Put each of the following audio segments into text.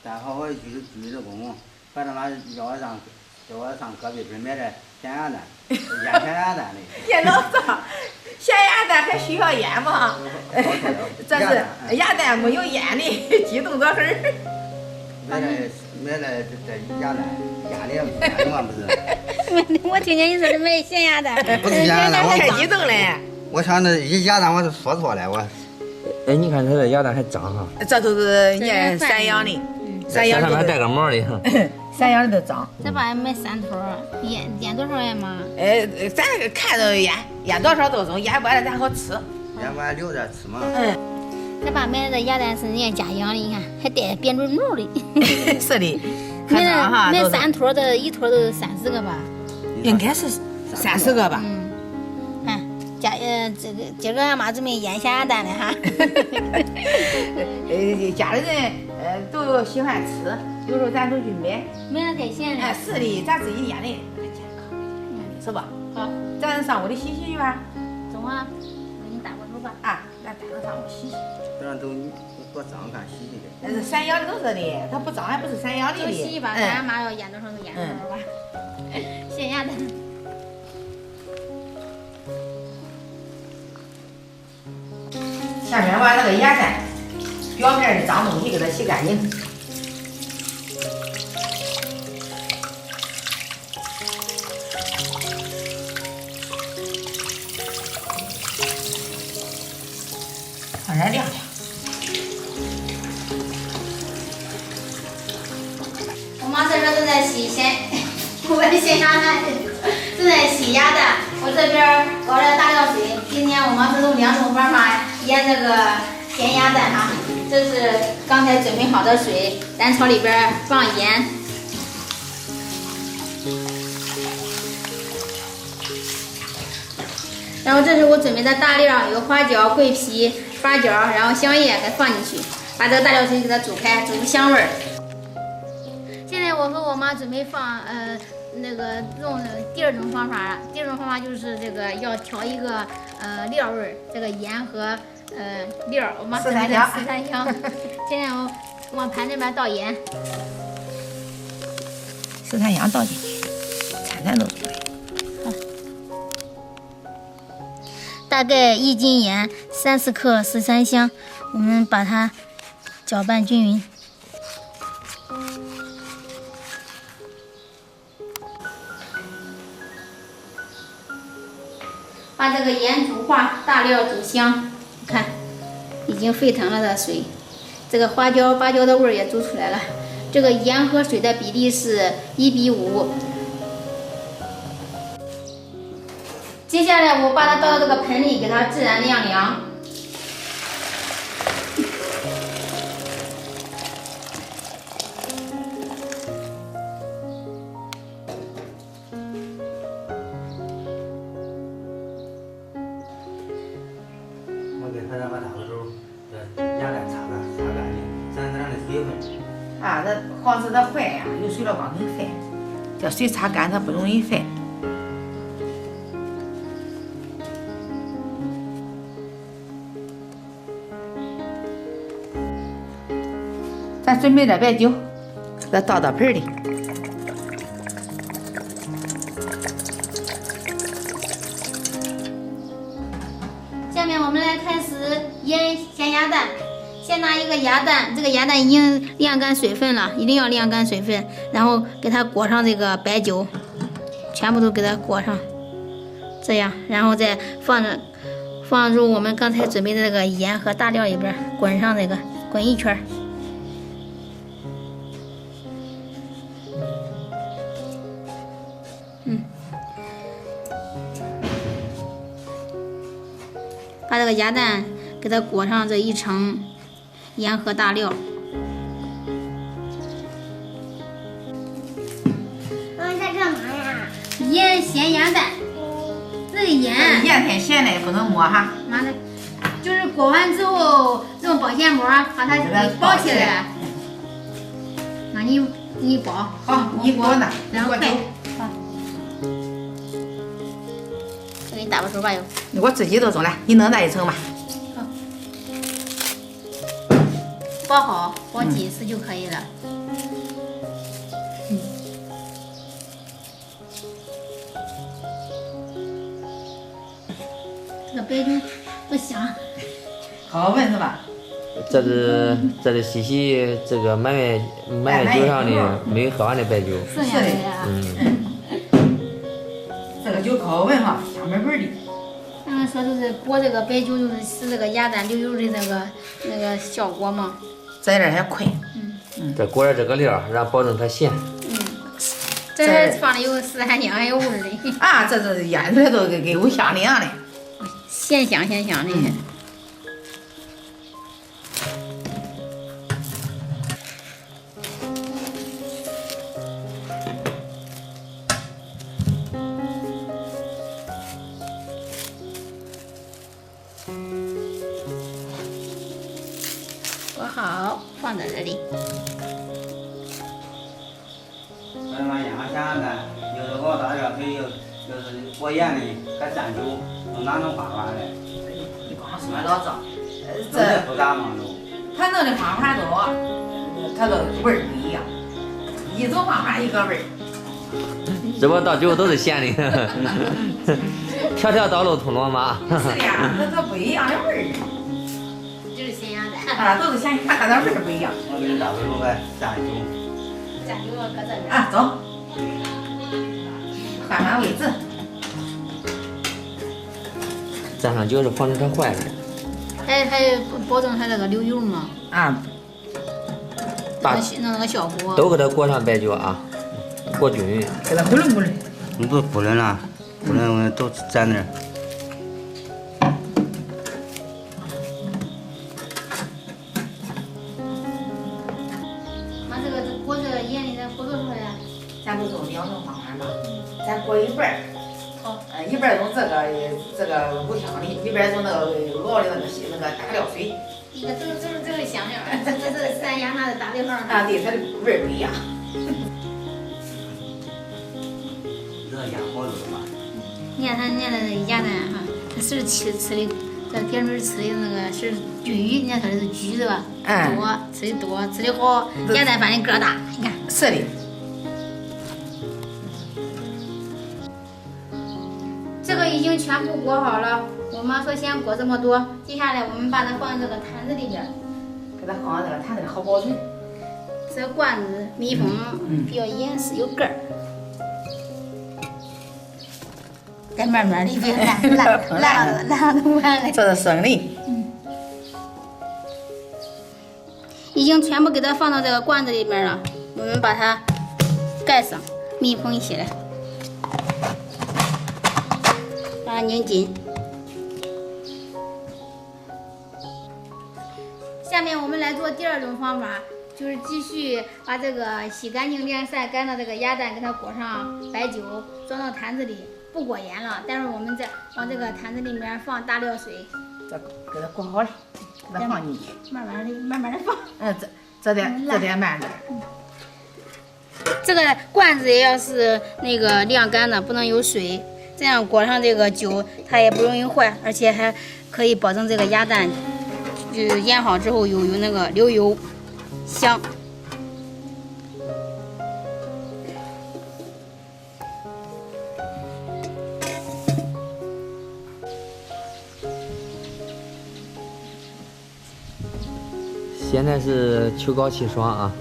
然后我鞠着躬，把他妈叫我上隔壁村买点咸鸭蛋，腌咸鸭蛋的。腌老早，咸鸭蛋还需要腌吗？这是鸭蛋没有腌的，激动着很儿。买了这鸭蛋，腌的嘛不是？我听见你说的买咸鸭蛋，不是咸鸭蛋，太激动了。我想那鸭蛋我是说错了，我。哎，你看它这鸭蛋还脏哈，这都是人家散养的，散养的上面还带个毛的哈。散养的都脏。这把买3坨，腌多少呀妈？咱看着腌多少都中，腌完了咱好吃。腌完留着吃嘛。这把买的鸭蛋是人家家养的，你看还带编准毛的。是的，可脏哈。买3坨的，一坨都是30个吧？应该是30个吧。看这个今个俺妈准备腌咸鸭蛋的哈。家里人都喜欢吃，有时候咱都去买。买了太咸了。是的，咱自己腌的健康，是吧？好，咱上屋里洗洗去吧。中啊，我给你打个手吧。啊，咱带到上屋洗洗。这样都多脏，看洗洗的。那是散养的都是的，它不脏还不是散养的。就洗一把，俺妈要腌多少就腌多少吧。咸鸭蛋。下面把那个鸭蛋表面的脏东西给它洗干净。让它晾晾。我妈这边正在洗咸鸭蛋，正在洗鸭蛋。我这边搞了大料水。今天我妈是用2种方法腌这个咸鸭蛋哈。这是刚才准备好的水，咱朝里边放盐。然后这是我准备的大料，有花椒、桂皮、八角，然后香叶给放进去，把这个大料水给它煮开，煮出香味儿。现在我和我妈准备放那个用第2种方法，第2种方法就是这个要调一个料味儿，这个盐和料，我妈准备的四川香。现在我往盘这边倒盐，四川香倒进去，铲都出来。大概1斤盐，30克四川香，我们把它搅拌均匀。把这个盐煮化，大料煮香，看已经沸腾了的水，这个花椒、八角的味儿也煮出来了。这个盐和水的比例是1:5。接下来我把它倒到这个盆里，给它自然晾凉。我给他把大个手这鸭蛋擦干净，沾点的水分。啊，这防止它坏呀，有水了光能坏。叫水擦干，它不容易坏。咱准备点白酒，再倒到盆里。下面我们来开始腌咸鸭蛋。先拿一个鸭蛋，这个鸭蛋已经晾干水分了，一定要晾干水分，然后给它裹上这个白酒，全部都给它裹上，这样，然后再放入我们刚才准备的这个盐和大料里边，滚上这个，滚一圈。把这个鸭蛋给它裹上这一层盐和大料。妈在干嘛呀？腌咸鸭蛋，这个盐太咸了也不能摸哈。妈的，就是裹完之后用保鲜膜把它给包起来。那你包，好，你给我拿，然后快，好，我给你打个手吧，我自己都中了，你弄那一层吧。包好，包几次就可以了。这个白酒不香，好闻是吧？这是西西这个满月酒上的没有喝完的白酒。是呀对呀。这个酒可好闻哈，香喷喷的。他们说就是裹这个白酒，就是使这个鸭蛋溜油的那个效果嘛。在这儿还困。这裹上这个料，让保证它咸。这还放的有十三香，还有味儿的。啊，这腌出来都给有香凉的。咸香的。裹好，放在这里。把它腌咸蛋，有这个大料可以就是过盐的，还蘸酒，弄哪种方法嘞？你光说老早，这复杂吗？都。他弄的方法多，他的味儿不一样，一种方法一个味儿。这不到最后都是咸的，条条道路通罗马。是的呀，它不一样的味儿。就是咸鸭蛋。啊，都是咸，它的味儿不一样。我给你倒回炉来蘸酒。蘸酒搁这边。啊，走，换位置。蘸上酒是防止它坏了。还保证它这个流油嘛。啊，把弄那个效果。都给它裹上白酒啊，裹均匀。给它咕噜咕噜。你不能了，不能都在那儿。把这个裹这个盐里再裹多少呀？咱不用两种方法嘛，咱裹一半儿。好，一半儿用这个五香的，一半儿用那个熬的那个大料水。这是香料，这是三亚那的大料上。啊，对，它的味儿不一样。这腌好了嘛？你看它的鸭蛋哈，它丝儿吃的，这边面吃的那个是橘，人家说的是橘是吧？多吃的多，吃的好，鸭蛋反正个大，你看。是的。这个已经全部裹好了，我妈说先裹这么多，接下来我们把它放在这个坛子里边，给它放在这个坛子里好保存。这个罐子密封，比较严实，有盖儿。再慢慢的，别烂都完了。这是生的。已经全部给它放到这个罐子里面了，我们把它盖上，密封起来，把它拧紧。下面我们来做第二种方法，就是继续把这个洗干净、晾晒干的这个鸭蛋给它裹上白酒，装到坛子里，不裹盐了。待会儿我们再往这个坛子里面放大料水，这给它裹好了，给它放进去。慢慢的放。这得慢点。这个罐子也要是那个晾干的，不能有水，这样裹上这个酒，它也不容易坏，而且还可以保证这个鸭蛋，就是腌好之后有那个流油香。现在是秋高气爽啊，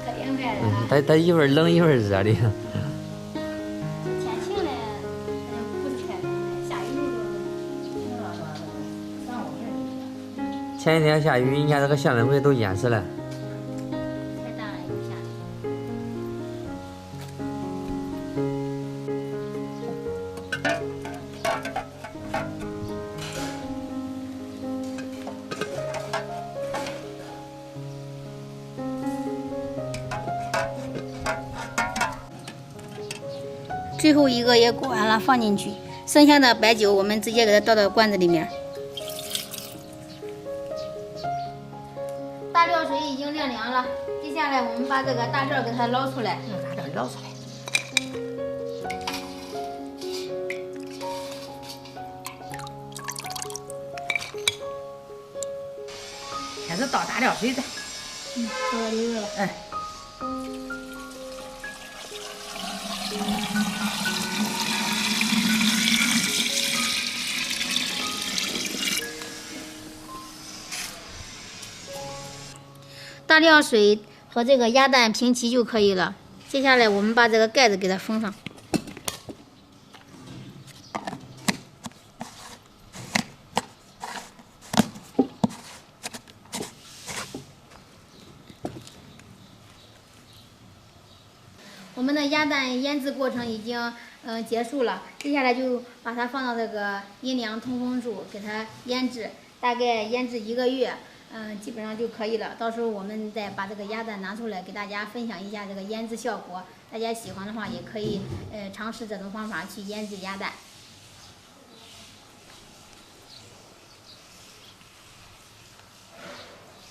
可凉快了。它一会儿冷一会儿热的。天晴了，不是开冷，下雨了。前几天下雨，你看这个向日葵都淹死了。太大了，有下雨。最后一个也裹完了，放进去。剩下的白酒我们直接给它倒到罐子里面。大料水已经晾凉了，接下来我们把这个大料给它捞出来。大料捞出来。开始倒大料水的。到了溜了。大料水和这个鸭蛋平齐就可以了。接下来我们把这个盖子给它封上。我们的鸭蛋腌制过程已经结束了，接下来就把它放到这个阴凉通风处给它腌制，大概腌制1个月。基本上就可以了。到时候我们再把这个鸭蛋拿出来给大家分享一下这个腌制效果。大家喜欢的话，也可以尝试这种方法去腌制鸭蛋。